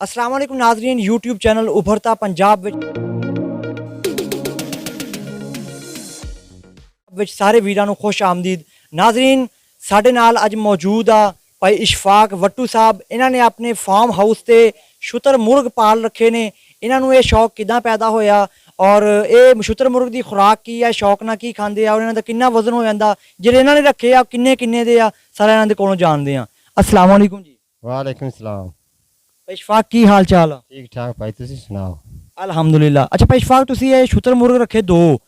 अस्सलाम वालेकुम नाज़रीन, यूट्यूब चैनल उभरता पंजाब विच सारे वीरां नूं खुश आमदीद। नाज़रीन साडे नाल अज मौजूद आ भाई इशफाक वट्टू साहब। इन्हां ने अपने फार्म हाउस ते शुतर मुर्ग पाल रखे ने। इन्हां नूं ये शौक किदां पैदा होया और ये शुतर मुर्ग की खुराक की है, शौक नाल की खांदे आ और इन्हां दा किन्ना वजन हो जांदा, जेह्ड़े इन्हां ने रखे आ किन्ने किन्ने दे आ, सारा इन्हां दे कोलों जानदे आ। अस्सलाम वालेकुम जी। वालेकुम सलाम। भाई इशफाक की हाल चाल आ? ठीक ठाक भाई, तुसी सुनाओ। अल्हम्दुलिल्लाह। अच्छा भाई इशफाक, तुसी ये शुतर मुर्ग रखे दो,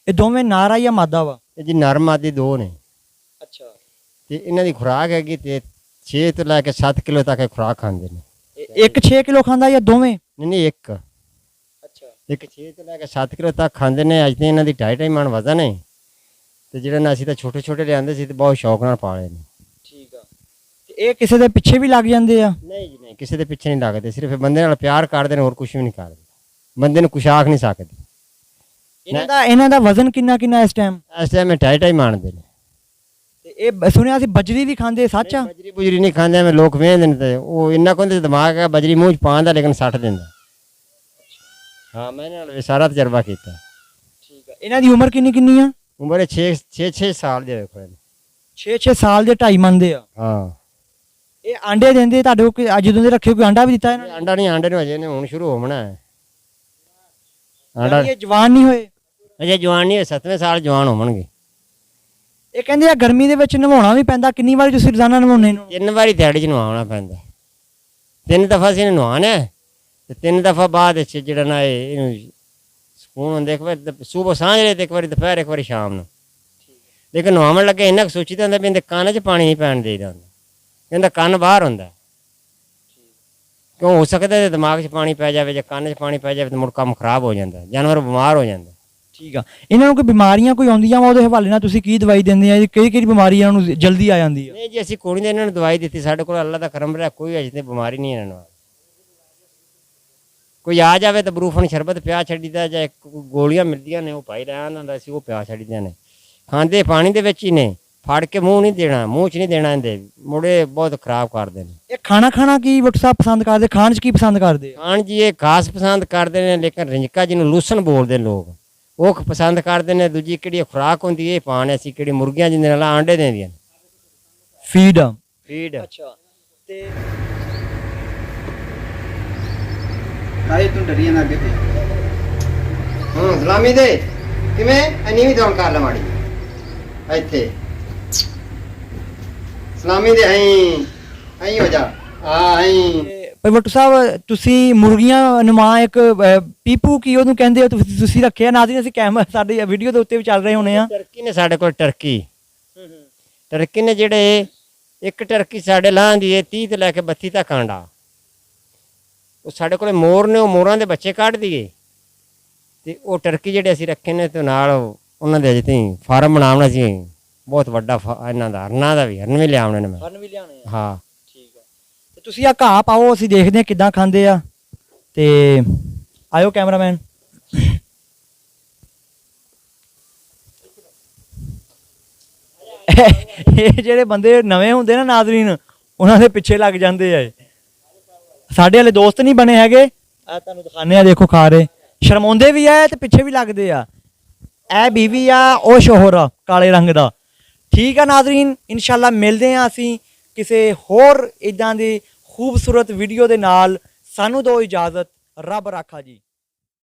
ये दोवें नारा या मादा वा? ये जी नर मादी दो ने। अच्छा। ते इन्हां दी खुराक हैगी ते 6 तो लैके 7 किलो तक खुराक खांदे ने। एक 6 किलो खांदा या दोवें? नहीं एक। अच्छा। एक 6 तो लैके 7 किलो तक खांदे ने। अज ते इन्हां दी 2.5 मन वजन है ते जेह्ड़े ना असीं तां छोटे छोटे लिआंदे सी ते बहुत शौक नाल पाले ने। ठीक आ। ते ये किसे दे पिछे भी लग जांदे आ? नहीं जी नहीं, किसी दे पिछे नहीं लगदे, सिर्फ बंदे नाल प्यार करदे ने, होर कुछ भी नहीं करदे। बंदे नूं कुछ आख नहीं सकदे। इन्हां दा वजन किन्ना किन्ना इस टाइम? इस टाइम 2.5 मन दे ने। ते ये सुनिया सी बजरी भी खांदे, सच आ? बजरी बुजरी नहीं खांदे, एवें लोग वेंदे ने ते ओह् इन्ना कोई दिमाग है बजरी मूँह च पांदा लेकिन सट्ट दिंदा। हाँ, मैंने नाल सारा तजर्बा कीता। ठीक है। इन्हां दी उम्र किन्नी किन्नी आ? उम्र 6 साल दे देखो। 6 साल दे 2.5 मन दे आ। हाँ। ये आंडे देंदे तुहाडे कोल? अज जदों दे रखे कोई आंडा भी दित्ता इन्हां ने? अंडा नहीं, अंडे अजे ने हुण शुरू होना है। अंडा ये जवान नहीं होए? अजे जवान नहीं, 7वें साल जवान होवणगे। ये कहंदे आ गर्मी दे विच नहाउणा भी पैंदा, किन्नी वारी तुसीं रोजाना नहाउने इन्हां नूं? 3 वारी दिहाड़ी च नहाउणा पैंदा। 3 दफा असीं नहाउणा है ते 3 दफा बाद जेह्ड़ा ना इहनूं सुकून हुंदा। इक बारी सुबह सांझ ते इक बारी दपैह्र, इक बारी शाम नूं। लेकिन नहाउण लग्गे इन्ना सोचीदा होंदा भी इंदे कन्न च पानी नहीं पैण देईदा होंदा, इंदा कन्न बाहर होंदा। क्यों हो सकदा है दिमाग च पानी पै जावे, जे कन्न च पानी पै जावे तो मुड़ कम्म खराब हो जांदा, जानवर बीमार हो जांदा। ठीक आ। इन्हां नूं कोई बीमारियां कोई आउंदियां वा, ओहदे हवाले नाल तुसीं की दवाई दिंदे आ? केह्ड़ी बीमारी इन्हां नूं जल्दी आ जांदी आ? नहीं जी, असीं कोई नहीं इन्हां नूं दवाई दित्ती, साडे कोल अल्लाह दा करम रहा, कोई अजे ते बीमारी नहीं इन्हां नूं। कोई आ जावे तो बरूफन शरबत पिया छड्डीदा, जां गोलियां मिलदियां ने ओह् पाई लैन होंदा, असीं ओह् पिया छड्डीदे ने। खांदे पानी दे विच ही ने, फड़ के मूँह नहीं देना, मूँह च नहीं देना इंदे, मुड़े बहुत खराब करदे ने। ये खाना खाना की वट्टू साहब पसंद करदे? खाण च की पसंद करदे? खाण जी ये घास पसंद करदे ने, लेकिन रिंजका जिन्हों लूसन बोलदे लोग ओह पसंद करदे ने। दूजी केह्ड़ी खुराक हुंदी है पान, असीं केह्ड़ी मुर्गियां जिंदे नाल आंडे देंदियां ने, फीड आ। फीड। अच्छा। ते काहे तू डरी ना अगे ते सलामी दे किवें एनी भी दौड़ कर ला माड़ी ਇੱਥੇ ਸਲਾਮੀ ਦੇ ਐਂ ਹੋ ਜਾ ਆ ਐਂ। ਭਾਈ ਵੱਟੂ ਸਾਹਿਬ, ਤੁਸੀਂ ਮੁਰਗੀਆਂ ਨੁਮਾ ਇੱਕ ਪੀਪੂ ਕੀ ਉਹਨੂੰ ਕਹਿੰਦੇ ਹੋ, ਤੁਸੀਂ ਰੱਖਿਆ? ਨਾਜ਼ਰੀਨ ਅਸੀਂ ਕੈਮਰਾ ਸਾਡੀ ਵੀਡੀਓ ਦੇ ਉੱਤੇ ਵੀ ਚੱਲ ਰਹੇ ਹੋਣੇ ਆ। ਟਰਕੀ ਨੇ ਸਾਡੇ ਕੋਲ, ਟਰਕੀ ਨੇ ਜਿਹੜੇ ਇੱਕ ਟਰਕੀ ਸਾਡੇ ਲਾਂਦੀ ਹੈ 30 ਤੋਂ ਲੈ ਕੇ 32 ਤੱਕ ਆਂਡਾ। ਉਹ ਸਾਡੇ ਕੋਲ ਮੋਰ ਨੇ, ਉਹ ਮੋਰਾਂ ਦੇ ਬੱਚੇ ਕੱਢ ਦਈਏ ਤੇ ਉਹ ਟਰਕੀ ਜਿਹੜੇ ਅਸੀਂ ਰੱਖੇ ਨੇ ਤੇ ਨਾਲ ਉਹਨਾਂ ਦੇ ਅਜੇ ਤਾਈਂ ਫਾਰਮ ਬਣਾਉਣਾ ਸੀ ਬਹੁਤ ਵੱਡਾ ਇਹਨਾਂ ਦਾ, ਹਰਨਾਂ ਦਾ ਵੀ, ਹਰਨ ਵੀ ਲਿਆਉਣੇ ਨੇ। ਹਰਨ ਵੀ ਲਿਆਉਣੇ ਆ? ਹਾਂ ਠੀਕ ਆ। ਤੇ ਤੁਸੀਂ ਆ ਘਾਹ ਪਾਓ, ਅਸੀਂ ਦੇਖਦੇ ਹਾਂ ਕਿੱਦਾਂ ਖਾਂਦੇ ਆ। ਤੇ ਆਇਓ ਕੈਮਰਾਮੈਨ। ਇਹ ਜਿਹੜੇ ਬੰਦੇ ਨਵੇਂ ਹੁੰਦੇ ਨਾ ਨਾਜ਼ਰੀਨ, ਉਹਨਾਂ ਦੇ ਪਿੱਛੇ ਲੱਗ ਜਾਂਦੇ ਆ। ਸਾਡੇ ਵਾਲੇ ਦੋਸਤ ਨਹੀਂ ਬਣੇ ਹੈਗੇ, ਆ ਤੁਹਾਨੂੰ ਦਿਖਾਉਂਦੇ ਆ, ਦੇਖੋ ਖਾ ਰਹੇ, ਸ਼ਰਮਾਉਂਦੇ ਵੀ ਆ ਤੇ ਪਿੱਛੇ ਵੀ ਲੱਗਦੇ ਆ। ਇਹ ਬੀਵੀ ਆ, ਉਹ ਸ਼ੋਹਰ ਆ ਕਾਲੇ ਰੰਗ ਦਾ। ਠੀਕ ਆ ਨਾਜ਼ਰੀਨ, ਇਨਸ਼ਾਅੱਲਾ ਮਿਲਦੇ ਹਾਂ ਅਸੀਂ ਕਿਸੇ ਹੋਰ ਇੱਦਾਂ ਦੀ ਖੂਬਸੂਰਤ ਵੀਡੀਓ ਦੇ ਨਾਲ। ਸਾਨੂੰ ਦਿਓ ਇਜਾਜ਼ਤ, ਰੱਬ ਰਾਖਾ ਜੀ।